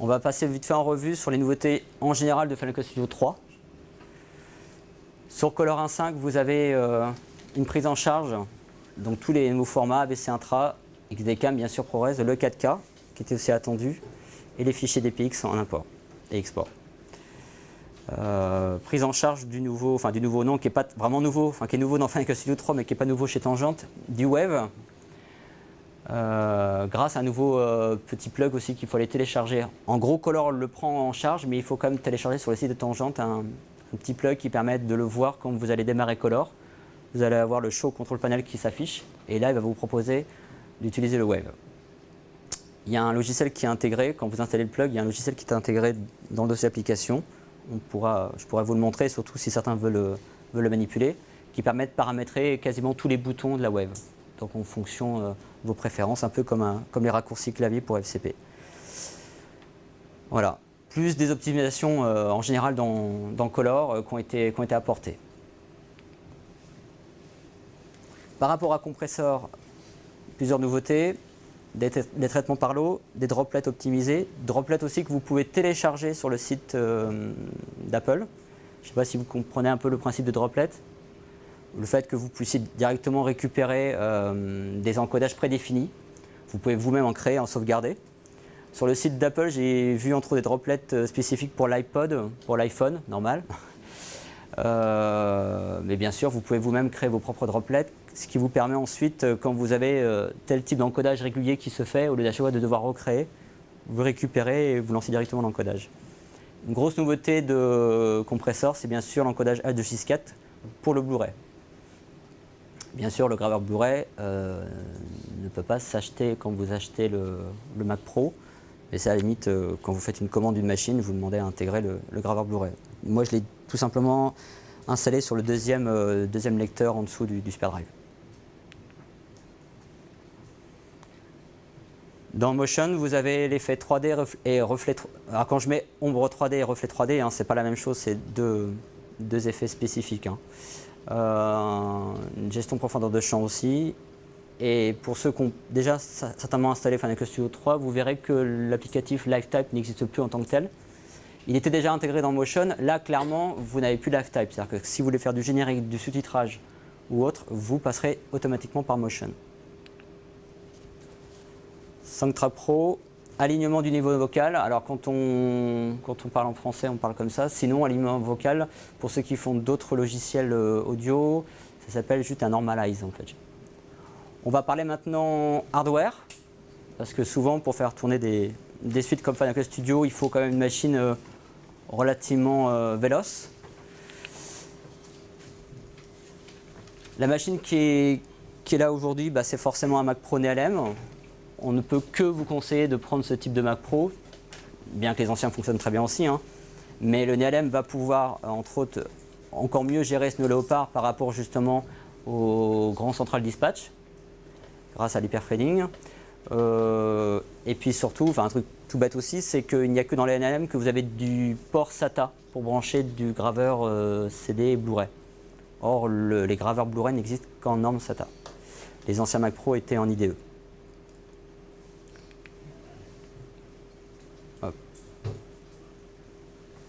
On va passer vite fait en revue sur les nouveautés en général de Final Cut Studio 3. Sur Color 1.5, vous avez une prise en charge, donc tous les nouveaux formats, AVC Intra, XDCAM, bien sûr ProRes, le 4K, qui était aussi attendu, et les fichiers DPX en import et export. Prise en charge du nouveau nom qui n'est pas vraiment nouveau, qui est nouveau dans Final Cut Studio 3 mais qui n'est pas nouveau chez Tangente, du Wave, grâce à un nouveau petit plug aussi qu'il faut aller télécharger. En gros, Color le prend en charge, mais il faut quand même télécharger sur le site de Tangente un petit plug qui permet de le voir quand vous allez démarrer Color. Vous allez avoir le Show Control Panel qui s'affiche et là il va vous proposer d'utiliser le Wave. Il y a un logiciel qui est intégré, quand vous installez le plug, il y a un logiciel qui est intégré dans le dossier application. Je pourrais vous le montrer, surtout si certains veulent le manipuler, qui permet de paramétrer quasiment tous les boutons de la Wave. Donc en fonction de vos préférences, un peu comme les raccourcis clavier pour FCP. Voilà. Plus des optimisations en général dans Color qui ont été apportées. Par rapport à Compressor, plusieurs nouveautés. Des traitements par l'eau, des droplets optimisés, droplets aussi que vous pouvez télécharger sur le site d'Apple. Je ne sais pas si vous comprenez un peu le principe de droplet. Le fait que vous puissiez directement récupérer des encodages prédéfinis. Vous pouvez vous-même en créer, en sauvegarder. Sur le site d'Apple, j'ai vu entre autres des droplets spécifiques pour l'iPod, pour l'iPhone, normal. Mais bien sûr, vous pouvez vous-même créer vos propres droplets, ce qui vous permet ensuite, quand vous avez tel type d'encodage régulier qui se fait, au lieu d'à chaque fois de devoir recréer, vous récupérez et vous lancez directement l'encodage. Une grosse nouveauté de Compressor, c'est bien sûr l'encodage H264 pour le Blu-ray. Bien sûr, le graveur Blu-ray ne peut pas s'acheter quand vous achetez le Mac Pro, mais c'est à la limite, quand vous faites une commande d'une machine, vous demandez à intégrer le graveur Blu-ray. Moi, je l'ai tout simplement installé sur le deuxième lecteur en dessous du SuperDrive. Dans Motion, vous avez l'effet 3D et reflet. Alors quand je mets ombre 3D et reflet 3D, hein, c'est pas la même chose, c'est deux effets spécifiques. Hein. Une gestion profondeur de champ aussi. Et pour ceux qui ont déjà certainement installé Final Cut Studio 3, vous verrez que l'applicatif LiveType n'existe plus en tant que tel. Il était déjà intégré dans Motion. Là, clairement, vous n'avez plus LiveType. C'est-à-dire que si vous voulez faire du générique, du sous-titrage ou autre, vous passerez automatiquement par Motion. Soundtrack Pro, alignement du niveau vocal. Alors quand on parle en français, on parle comme ça. Sinon, alignement vocal, pour ceux qui font d'autres logiciels audio, ça s'appelle juste un normalize en fait. On va parler maintenant hardware, parce que souvent pour faire tourner des suites comme Final Cut Studio, il faut quand même une machine relativement véloce. La machine qui est là aujourd'hui, bah, c'est forcément un Mac Pro NehalEm. On ne peut que vous conseiller de prendre ce type de Mac Pro, bien que les anciens fonctionnent très bien aussi. Hein. Mais le NehalEm va pouvoir, entre autres, encore mieux gérer Snow Leopard par rapport justement au grand central dispatch, grâce à l'hyperthreading. Et puis surtout, un truc tout bête aussi, c'est qu'il n'y a que dans les NehalEm que vous avez du port SATA pour brancher du graveur CD et Blu-ray. Or, les graveurs Blu-ray n'existent qu'en norme SATA. Les anciens Mac Pro étaient en IDE.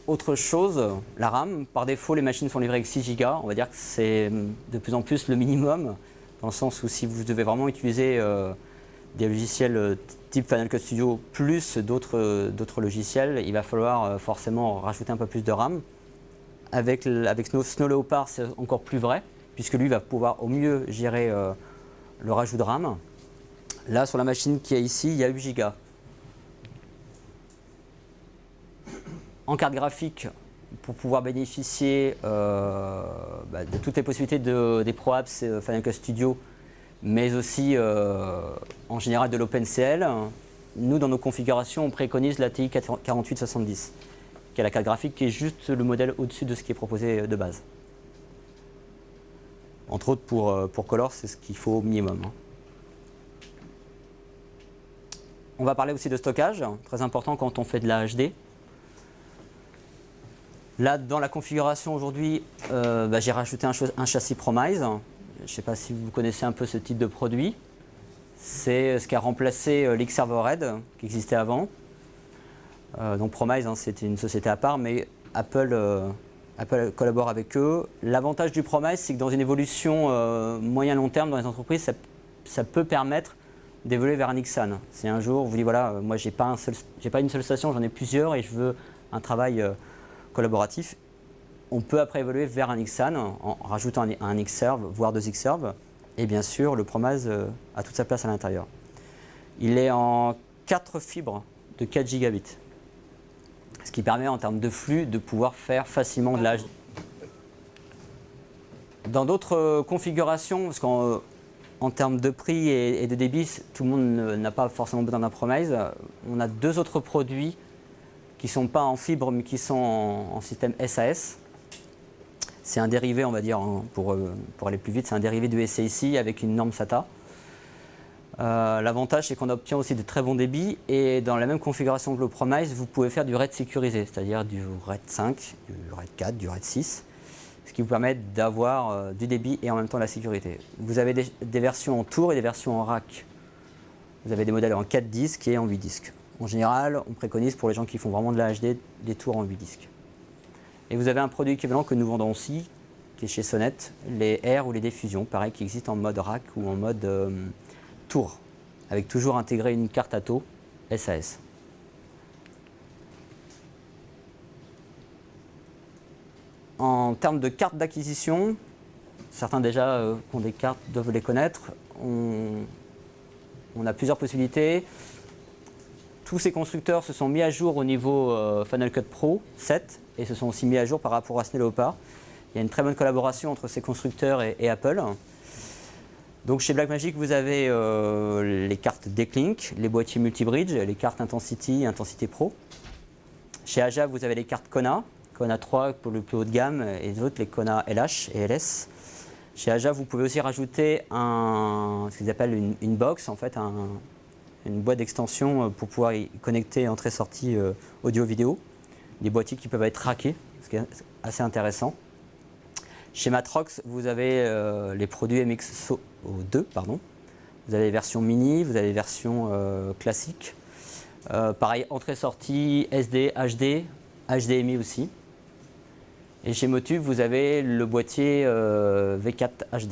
Autre chose, la RAM. Par défaut, les machines sont livrées avec 6 Go. On va dire que c'est de plus en plus le minimum, dans le sens où si vous devez vraiment utiliser des logiciels type Final Cut Studio plus d'autres logiciels, il va falloir forcément rajouter un peu plus de RAM. Avec Snow Leopard, c'est encore plus vrai, puisque lui va pouvoir au mieux gérer le rajout de RAM. Là, sur la machine qui est ici, il y a 8 Go. En carte graphique, pour pouvoir bénéficier de toutes les possibilités des Pro Apps Final Cut Studio, mais aussi en général de l'OpenCL, nous dans nos configurations on préconise la TI 4870, qui est la carte graphique qui est juste le modèle au-dessus de ce qui est proposé de base. Entre autres pour Color, c'est ce qu'il faut au minimum. Hein. On va parler aussi de stockage, très important quand on fait de la HD. Là, dans la configuration aujourd'hui, j'ai rajouté un châssis Promise. Je ne sais pas si vous connaissez un peu ce type de produit. C'est ce qui a remplacé l'X-Server Red qui existait avant. Donc Promise, hein, c'est une société à part, mais Apple collabore avec eux. L'avantage du Promise, c'est que dans une évolution moyen-long terme dans les entreprises, ça peut permettre d'évoluer vers un Xsan. Si un jour vous dites voilà, moi j'ai pas une seule station, j'en ai plusieurs et je veux un travail collaboratif, on peut après évoluer vers un Xsan en rajoutant un Xserve, voire 2 Xserve. Et bien sûr, le Promise a toute sa place à l'intérieur. Il est en 4 fibres de 4 gigabits. Ce qui permet en termes de flux de pouvoir faire facilement de l'âge. Dans d'autres configurations, parce qu'en termes de prix et de débit, tout le monde n'a pas forcément besoin d'un Promise. On a 2 autres produits qui ne sont pas en fibre mais qui sont en système SAS. C'est un dérivé, on va dire, pour aller plus vite, c'est un dérivé du SAIC avec une norme SATA. L'avantage, c'est qu'on obtient aussi de très bons débits et dans la même configuration que le Promise, vous pouvez faire du RAID sécurisé, c'est-à-dire du RAID 5, du RAID 4, du RAID 6, ce qui vous permet d'avoir du débit et en même temps la sécurité. Vous avez des versions en tour et des versions en rack. Vous avez des modèles en 4 disques et en 8 disques. En général, on préconise pour les gens qui font vraiment de la HD des tours en 8 disques. Et vous avez un produit équivalent que nous vendons aussi, qui est chez Sonnet, les R ou les diffusions, pareil, qui existent en mode rack ou en mode tour, avec toujours intégré une carte ATO SAS. En termes de cartes d'acquisition, certains déjà qui ont des cartes doivent les connaître. On a plusieurs possibilités. Tous ces constructeurs se sont mis à jour au niveau Final Cut Pro 7 et se sont aussi mis à jour par rapport à SNE Leopard. Il y a une très bonne collaboration entre ces constructeurs et Apple. Donc chez Blackmagic, vous avez les cartes Decklink, les boîtiers multibridge, les cartes Intensity, Intensity Pro. Chez Aja, vous avez les cartes Kona, Kona 3 pour le plus haut de gamme et les autres les Kona LH et LS. Chez Aja, vous pouvez aussi rajouter ce qu'ils appellent une box, en fait, une boîte d'extension pour pouvoir y connecter entrée-sortie audio-vidéo. Des boîtiers qui peuvent être rackés, ce qui est assez intéressant. Chez Matrox, vous avez les produits MXO2, pardon. Vous avez les versions mini, vous avez les versions classiques. Pareil, entrée-sortie, SD, HD, HDMI aussi. Et chez Motu, vous avez le boîtier V4 HD.